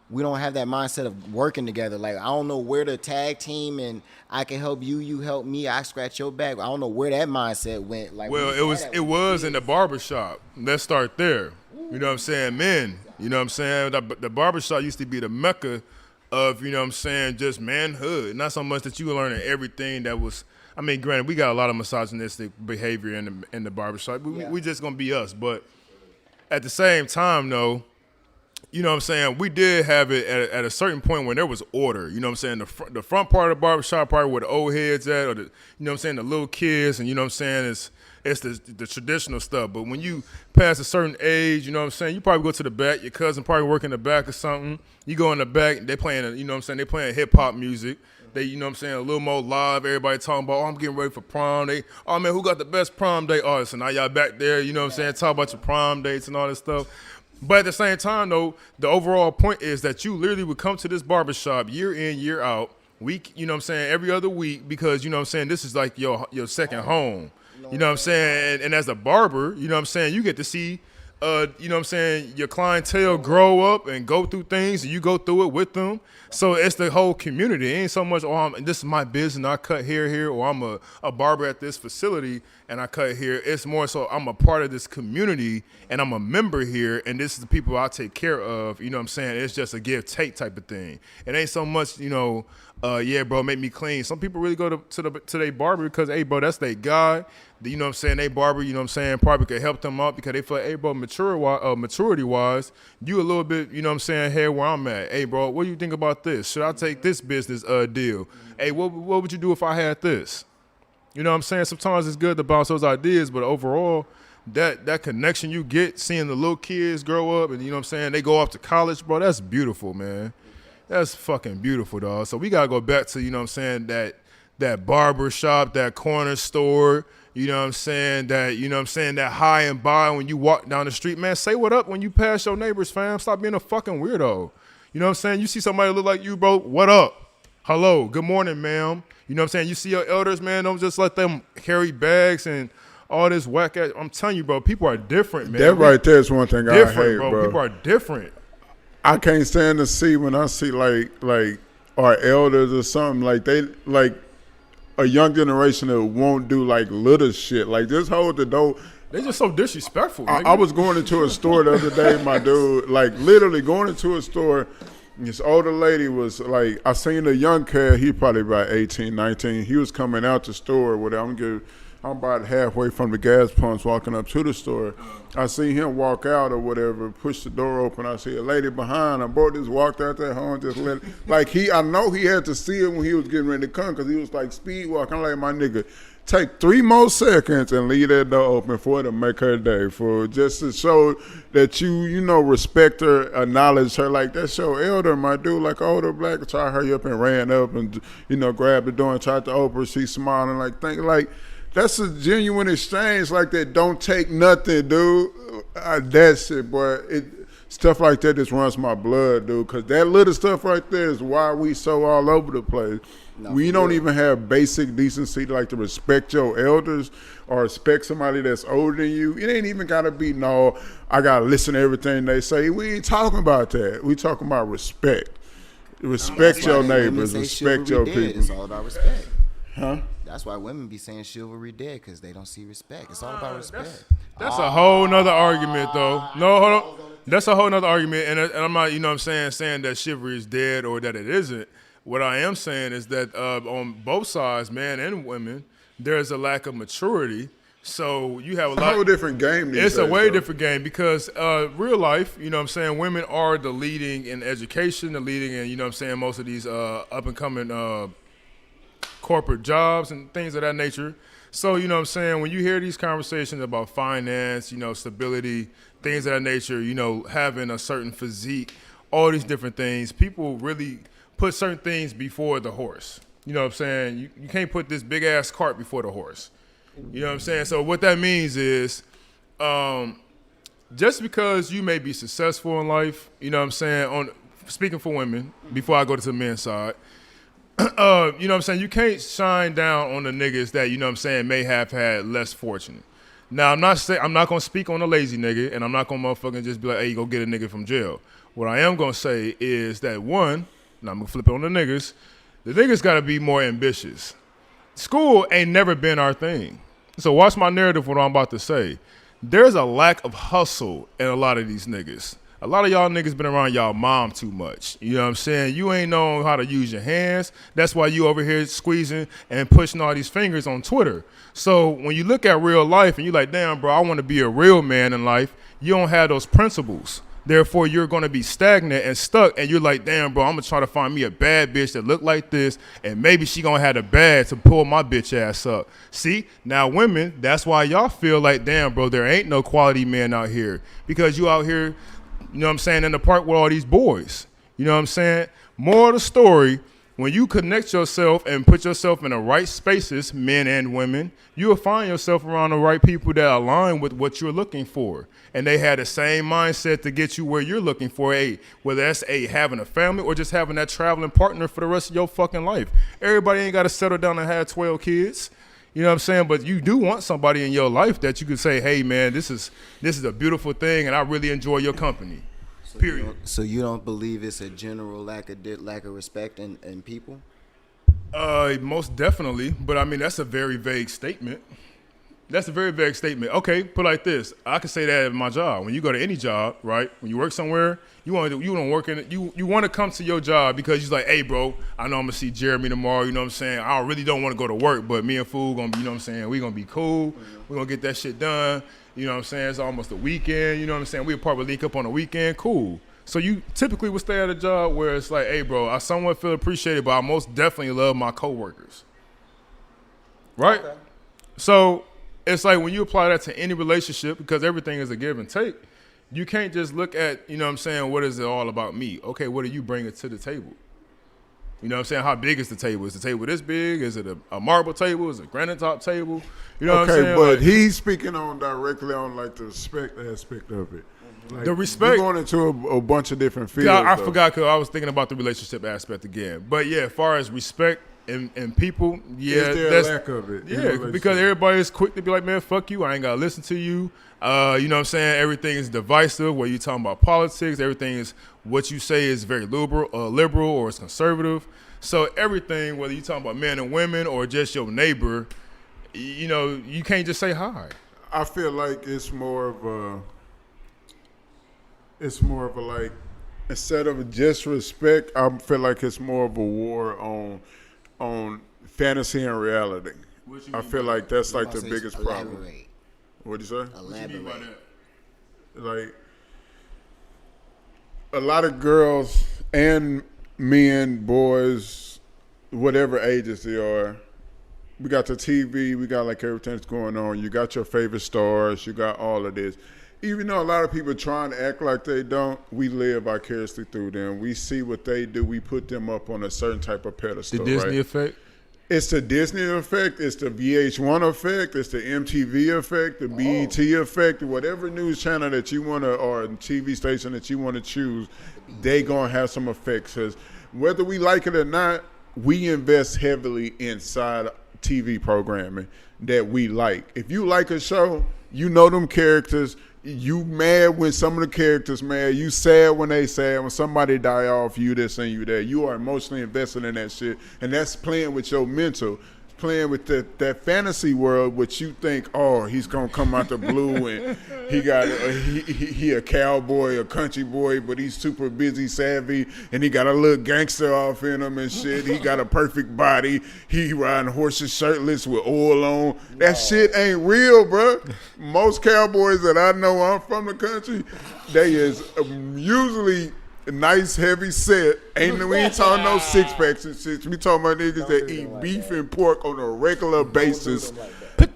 have that mindset of working together. Like, I don't know where the tag team and I can help you, you help me, I scratch your back. I don't know where that mindset went. Like, well, it was in the barbershop. Let's start there. You know what I'm saying? Men, you know what I'm saying? The barbershop used to be the mecca of, you know what I'm saying, just manhood. Not so much that you were learning everything that was, I mean, granted, we got a lot of misogynistic behavior in the barbershop. We just going to be us. But at the same time, though, you know what I'm saying, we did have it at a certain point when there was order. You know what I'm saying? The front part of the barbershop, probably where the old heads at, or the, you know what I'm saying, the little kids, and you know what I'm saying, it's the traditional stuff. But when you pass a certain age, you know what I'm saying, you probably go to the back. Your cousin probably work in the back or something. You go in the back, they playing, you know what I'm saying, they playing hip-hop music. They, you know what I'm saying, a little more live. Everybody talking about, oh, I'm getting ready for prom. Oh, man, who got the best prom day artist? And now y'all back there, you know what I'm saying, talk about your prom dates and all this stuff. But at the same time, though, the overall point is that you literally would come to this barbershop year in, year out, week, you know what I'm saying, every other week, because, you know what I'm saying, this is like your second home. You know what I'm saying? And as a barber, you know what I'm saying, you get to see you know what I'm saying, your clientele grow up and go through things, and you go through it with them. So it's the whole community. It ain't so much, this is my business, I cut hair here, or I'm a barber at this facility, and I cut here. It's more so I'm a part of this community, and I'm a member here, and this is the people I take care of. You know what I'm saying? It's just a give-take type of thing. It ain't so much, yeah, bro, make me clean. Some people really go to their barber because, hey, bro, that's their guy. You know what I'm saying? They barber, you know what I'm saying, probably could help them out because they feel, hey, bro, maturity-wise, you a little bit, you know what I'm saying, here where I'm at. Hey, bro, what do you think about this? Should I take this business deal? Hey, what would you do if I had this? You know what I'm saying? Sometimes it's good to bounce those ideas, but overall, that connection you get, seeing the little kids grow up and, you know what I'm saying, they go off to college, bro, that's beautiful, man. That's fucking beautiful, dog. So we got to go back to, you know what I'm saying, that barber shop, that corner store, you know what I'm saying, that high and by when you walk down the street, man, say what up when you pass your neighbors, fam. Stop being a fucking weirdo. You know what I'm saying? You see somebody look like you, bro, what up? Hello, good morning, ma'am. You know what I'm saying? You see your elders, man, don't just let them carry bags and all this whack ass. I'm telling you, bro, people are different, man. That right there is one thing I hate, bro. People are different. I can't stand to see when I see like our elders or something, like they like a young generation that won't do like little shit. Like just hold the door. They just so disrespectful. I was going into a store the other day, my dude, like literally going into a store. This older lady was like, I seen a young cat, he probably about 18, 19. He was coming out the store with I'm about halfway from the gas pumps walking up to the store. I see him walk out or whatever, push the door open. I see a lady behind him. Boy, just walked out there home, just let it. Like I know he had to see it when he was getting ready to come because he was like speed walking. I'm like, my nigga, take 3 more seconds and leave that door open for her to make her day, for just to show that you respect her, acknowledge her. Like that's your elder, my dude, like older black. So I hurry up and ran up and grabbed the door and tried to open her. She smiling like think like. That's a genuine exchange like that. Don't take nothing, dude. That shit, boy. Stuff like that just runs my blood, dude. Because that little stuff right there is why we so all over the place. We don't even have basic decency like to respect your elders or respect somebody that's older than you. It ain't even got to be, no, I got to listen to everything they say. We ain't talking about that. We talking about respect. Respect your neighbors. Respect your people. It's all about respect. Huh? That's why women be saying chivalry dead, because they don't see respect. It's all about respect. That's a whole nother argument, though. No, hold on. That's a whole nother argument, and I'm not, you know what I'm saying that chivalry is dead or that it isn't. What I am saying is that on both sides, men and women, there's a lack of maturity. So you have a whole different game. It's a way different game because real life, you know what I'm saying, women are the leading in education, the leading in, you know what I'm saying, most of these up and coming corporate jobs and things of that nature. So, you know what I'm saying, when you hear these conversations about finance, stability, things of that nature, having a certain physique, all these different things, people really put certain things before the horse. You know what I'm saying? You can't put this big ass cart before the horse. You know what I'm saying? So what that means is just because you may be successful in life, you know what I'm saying, speaking for women, before I go to the men's side, you know what I'm saying, you can't shine down on the niggas that, you know what I'm saying, may have had less fortune. Now, I'm not going to speak on a lazy nigga, and I'm not going to motherfucking just be like, hey, go get a nigga from jail. What I am going to say is that, one, and I'm going to flip it on the niggas got to be more ambitious. School ain't never been our thing. So watch my narrative, what I'm about to say. There's a lack of hustle in a lot of these niggas. A lot of y'all niggas been around y'all mom too much. You know what I'm saying? You ain't known how to use your hands. That's why you over here squeezing and pushing all these fingers on Twitter. So when you look at real life and you like, damn, bro, I want to be a real man in life, you don't have those principles. Therefore, you're going to be stagnant and stuck, and you're like, damn, bro, I'm going to try to find me a bad bitch that look like this, and maybe she going to have the bag to pull my bitch ass up. See? Now, women, that's why y'all feel like, damn, bro, there ain't no quality men out here, because you out here, you know what I'm saying, in the park with all these boys. You know what I'm saying? More of the story, when you connect yourself and put yourself in the right spaces, men and women, you will find yourself around the right people that align with what you're looking for. And they had the same mindset to get you where you're looking for, whether that's having a family or just having that traveling partner for the rest of your fucking life. Everybody ain't got to settle down and have 12 kids. You know what I'm saying? But you do want somebody in your life that you can say, hey, man, this is a beautiful thing, and I really enjoy your company. Period. So you don't believe it's a general lack of respect in people? Most definitely. But, I mean, that's a very vague statement. That's a very vague statement. Okay, put it like this. I can say that at my job. When you go to any job, right? When you work somewhere, you want to work in it. You want to come to your job because you're like, hey, bro, I know I'm gonna see Jeremy tomorrow. You know what I'm saying? I really don't want to go to work, but me and Fool gonna be, you know what I'm saying? We gonna be cool. We gonna get that shit done. You know what I'm saying? It's almost a weekend. You know what I'm saying? We probably link up on a weekend. Cool. So you typically would stay at a job where it's like, hey, bro, I somewhat feel appreciated, but I most definitely love my coworkers. Right? Okay. So it's like when you apply that to any relationship, because everything is a give and take, you can't just look at, you know what I'm saying, what is it all about me? Okay, what are you bringing to the table? You know what I'm saying? How big is the table? Is the table this big? Is it a marble table? Is it a granite top table? You know what I'm saying? Okay, but he's speaking on directly on like the respect aspect of it. Like, the respect. You're going into a bunch of different fields. I forgot because I was thinking about the relationship aspect again. But yeah, as far as respect and people, yeah, is there a lack of it? Yeah, because everybody is quick to be like, man, fuck you. I ain't got to listen to you. You know what I'm saying? Everything is divisive. Where you talking about politics, everything is what you say is very liberal or it's conservative. So everything, whether you talking about men and women or just your neighbor, you know, you can't just say hi. I feel like it's more of a like, instead of just respect, I feel like it's more of a war on fantasy and reality. I feel like that's like the biggest problem. What'd you say? Elaborate. What you mean by that? Like, a lot of girls and men, boys, whatever ages they are, we got the TV, we got like everything that's going on. You got your favorite stars, you got all of this. Even though a lot of people trying to act like they don't, we live vicariously through them. We see what they do. We put them up on a certain type of pedestal. The Disney effect? It's the Disney effect. It's the VH1 effect. It's the MTV effect, the BET effect. Whatever news channel that you want to, or TV station that you want to choose, they going to have some effects. Because whether we like it or not, we invest heavily inside TV programming that we like. If you like a show, you know them characters. You mad when some of the characters mad. You sad when they sad. When somebody die off, you this and you that. You are emotionally invested in that shit. And that's playing with your mental. Playing with that fantasy world, which you think, oh, he's going to come out the blue and he a cowboy, a country boy, but he's super busy, savvy, and he got a little gangster off in him and shit. He got a perfect body. He riding horses shirtless with oil on. That shit ain't real, bro. Most cowboys that I know, I'm from the country, they is usually nice, heavy set. We ain't talking no six packs and shit. We talking about niggas that eat beef and pork on a regular basis. Like,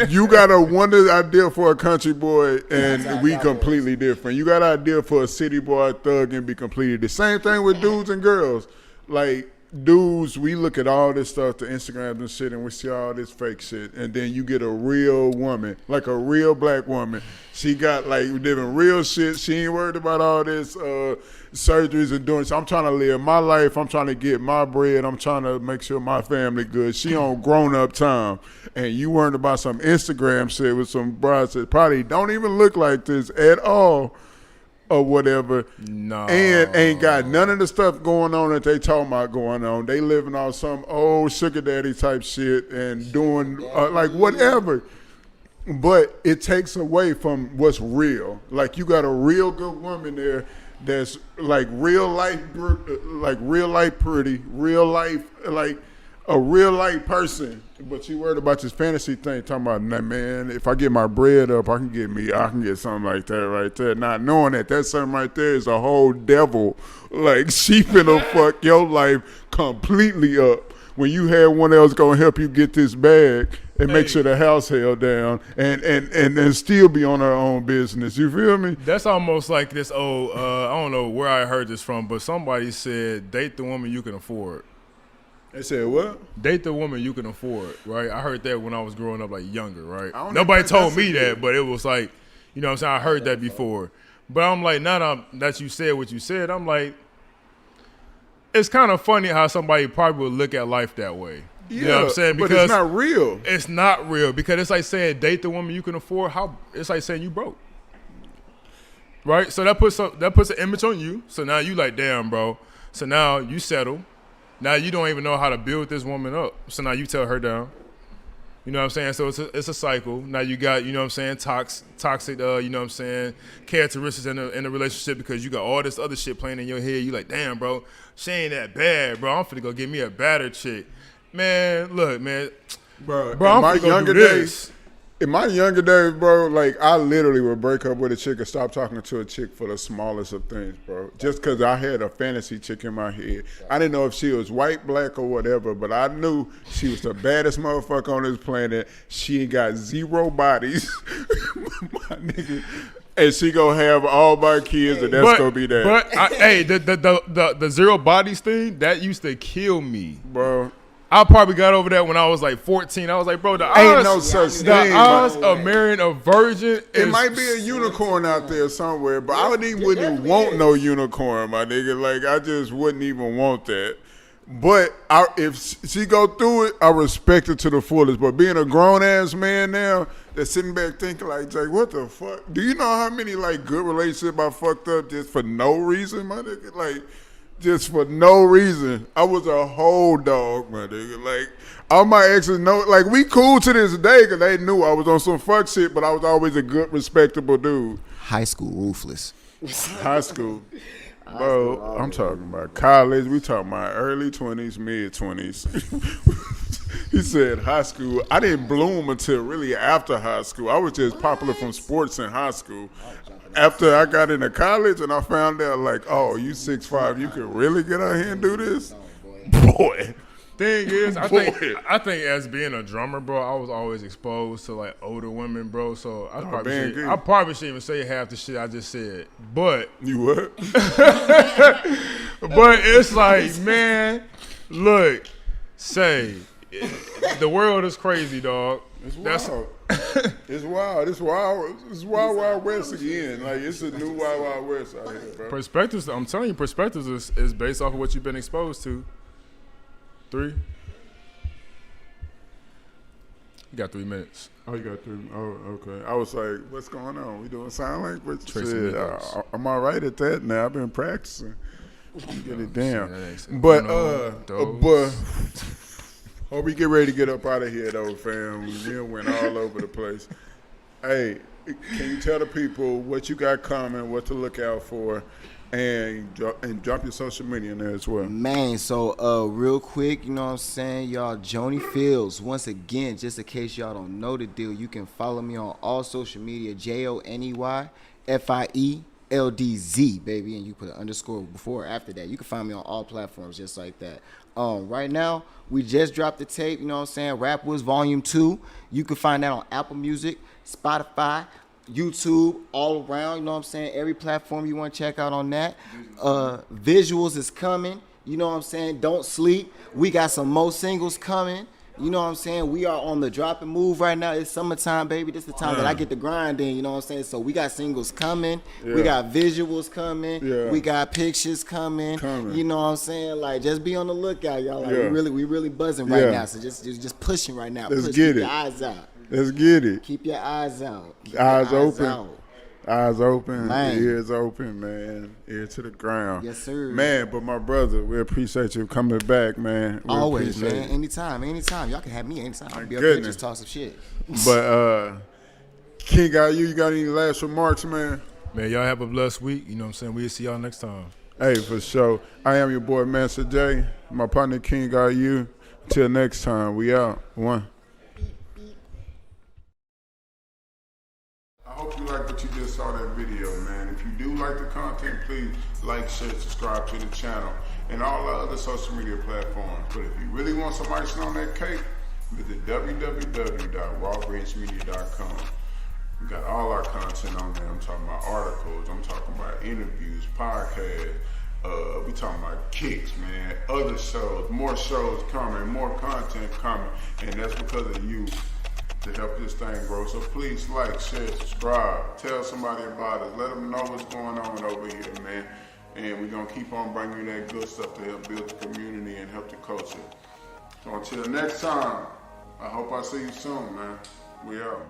you got a wonder idea for a country boy, and we completely different. You got an idea for a city boy, a thug, and be completely the same thing with dudes and girls. Like, dudes, we look at all this stuff, the Instagrams and shit, and we see all this fake shit. And then you get a real woman, like a real black woman. She got like living real shit. She ain't worried about all this surgeries and doing. So I'm trying to live my life. I'm trying to get my bread. I'm trying to make sure my family good. She on grown up time. And you worried about some Instagram shit with some brides that probably don't even look like this at all. Or whatever, no, and ain't got none of the stuff going on that they talking about going on. They living on some old sugar daddy type shit and doing like whatever. But it takes away from what's real. Like, you got a real good woman there that's like real life pretty, real life, like a real life person. But you worried about this fantasy thing, talking about, nah, man, if I get my bread up, I can get something like that right there. Not knowing that something right there is a whole devil. Like, she finna fuck your life completely up. When you had one else gonna help you get this bag and make sure the house held down and still be on her own business. You feel me? That's almost like this old, I don't know where I heard this from, but somebody said, date the woman you can afford. They said what? Date the woman you can afford, right? I heard that when I was growing up, like, younger, right? Nobody told me that, but it was like, you know what I'm saying? I heard that before. But I'm like, now that you said what you said, I'm like, it's kind of funny how somebody probably would look at life that way. Yeah, You know what I'm saying? but Because it's not real. it's not real. Because it's like saying date the woman you can afford. It's like saying you broke. Right? So that puts an image on you. So now you like, damn, bro. So now you settle. Now you don't even know how to build this woman up. So now you tell her down. You know what I'm saying? So it's a cycle. Now you got, you know what I'm saying, toxic, you know what I'm saying, characteristics in a relationship because you got all this other shit playing in your head. You like, damn, bro, she ain't that bad, bro. I'm finna go get me a better chick. Man, look, man. Bro, I'm finna go do this. In my younger days, bro, like I literally would break up with a chick and stop talking to a chick for the smallest of things, bro. Just because I had a fantasy chick in my head. I didn't know if she was white, black, or whatever, but I knew she was the baddest motherfucker on this planet. She ain't got 0 bodies, my nigga. And she gonna have all my kids, and that's gonna be that. But hey, the 0 bodies thing that used to kill me, bro. I probably got over that when I was like 14. I was like, bro, the ain't no such thing. The odds of marrying a virgin it might be a unicorn out there somewhere, but I wouldn't even want no unicorn, my nigga. Like, I just wouldn't even want that. But if she go through it, I respect it to the fullest. But being a grown-ass man now that's sitting back thinking like, Jake, what the fuck? Do you know how many, like, good relationships I fucked up just for no reason, my nigga? Like, just for no reason. I was a whole dog, my nigga. Like, all my exes know, like, we cool to this day because they knew I was on some fuck shit, but I was always a good, respectable dude. High school ruthless. High school. Bro, I'm talking about college. We talking about early 20s, mid 20s. He said high school. I didn't bloom until really after high school. I was just popular from sports in high school. After I got into college and I found out, like, oh, you 6'5", you can really get out here and do this? Boy. Thing is, I think as being a drummer, bro, I was always exposed to like older women, bro. So I probably shouldn't even say half the shit I just said. But you what? But it's like, man, look, the world is crazy, dog. It's wild. It's wild. It's wild. It's wild, wild west again. Like, it's a new wild, wild west out here, bro. Perspectives. I'm telling you, perspectives is based off of what you've been exposed to. 3. You got 3 minutes. Oh, you got 3. Oh, okay. I was like, what's going on? We doing sign language? Shit, I'm all right at that now. I've been practicing. Get it down. But before we get ready to get up out of here, though, fam, we went all over the place. Hey, can you tell the people what you got coming, what to look out for, and drop your social media in there as well? Man, so real quick, you know what I'm saying, y'all, Joney Fieldz. Once again, just in case y'all don't know the deal, you can follow me on all social media, JoneyFieldz, baby, and you put an underscore before or after that. You can find me on all platforms just like that. Right now, we just dropped the tape, you know what I'm saying, Rap Woods Volume 2. You can find that on Apple Music, Spotify, YouTube, all around, you know what I'm saying, every platform you want to check out on that. Visuals is coming, you know what I'm saying, don't sleep. We got some more singles coming. You know what I'm saying? We are on the drop and move right now. It's summertime, baby. This is the time that I get the grind in, you know what I'm saying? So we got singles coming. Yeah. We got visuals coming. Yeah. We got pictures coming. You know what I'm saying? Like, just be on the lookout, y'all. Like, we really buzzing right now. So just pushing right now. Let's get it. Keep your eyes out. Let's get it. Keep your eyes out. Eyes open. Eyes open, ears open, man. Ear to the ground. Yes, sir. Man, but my brother, we appreciate you coming back, man. Always, man. Anytime. Y'all can have me anytime. I'll be up here just talk some shit. But King, you got any last remarks, man? Man, y'all have a blessed week. You know what I'm saying? We'll see y'all next time. Hey, for sure. I am your boy, Mansa J. My partner, King, you. Till next time, we out. 1. I hope you like what you just saw that video, man. If you do like the content, please like, share, subscribe to the channel and all our other social media platforms. But if you really want some icing on that cake, visit www.rawbridgemedia.com. We got all our content on there. I'm talking about articles. I'm talking about interviews, podcasts. We talking about kicks, man. Other shows, more shows coming, more content coming. And that's because of you to help this thing grow. So please like, share, subscribe, tell somebody about it, let them know what's going on over here, man. And we're gonna keep on bringing you that good stuff to help build the community and help the culture. So until next time, I hope I see you soon, man. We out.